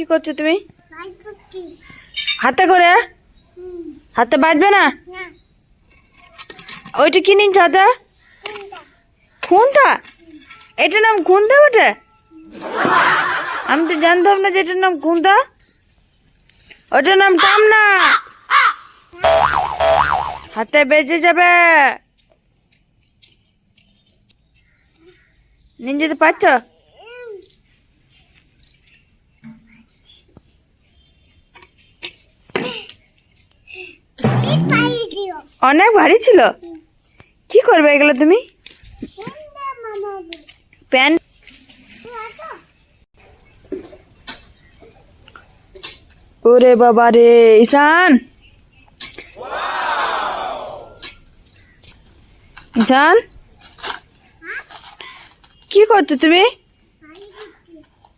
কি করছো তুমি? হাতে করে? হাতে বাজবে না? ওইটা কি নিচ্ছ হাতে? খুন্তা? এটার নাম খুন্তা বটে? আমি তো জানতাম না যে এটার নাম খুন্তা। ওটার নাম টামনা। হাতে বেজে যাবে। নিয়ে যেতে পারছো? অনেক ভারী ছিল। কি করবে এগুলো তুমি? প্যান ওরে বাবা রে ঈশান, ঈশান কি করছো তুমি?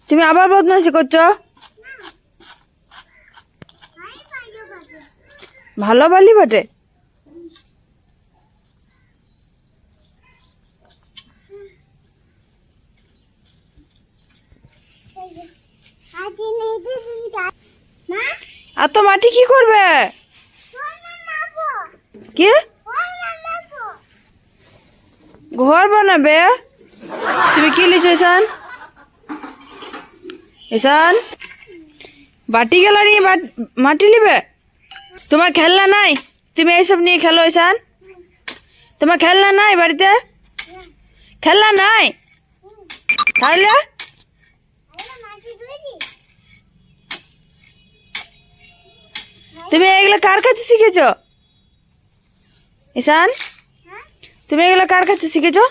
তুমি আবার বদমাইশি করছো? ভালো বালি বটে। আর তো মাটি কি করবে? কি ঘর বানাবে? তুমি কি লিছো ঈশান? ঈশান বাটি গেলা নিয়ে মাটি নিবে? তোমার খেলনা নাই? তুমি এইসব নিয়ে খেলো ঈশান? তোমার খেলনা নাই বাড়িতে? খেলনা নাই তাহলে? তুমি এগুলো কার কাছে শিখেছো ঈশান? তুমি এগুলো কার কাছে শিখেছো?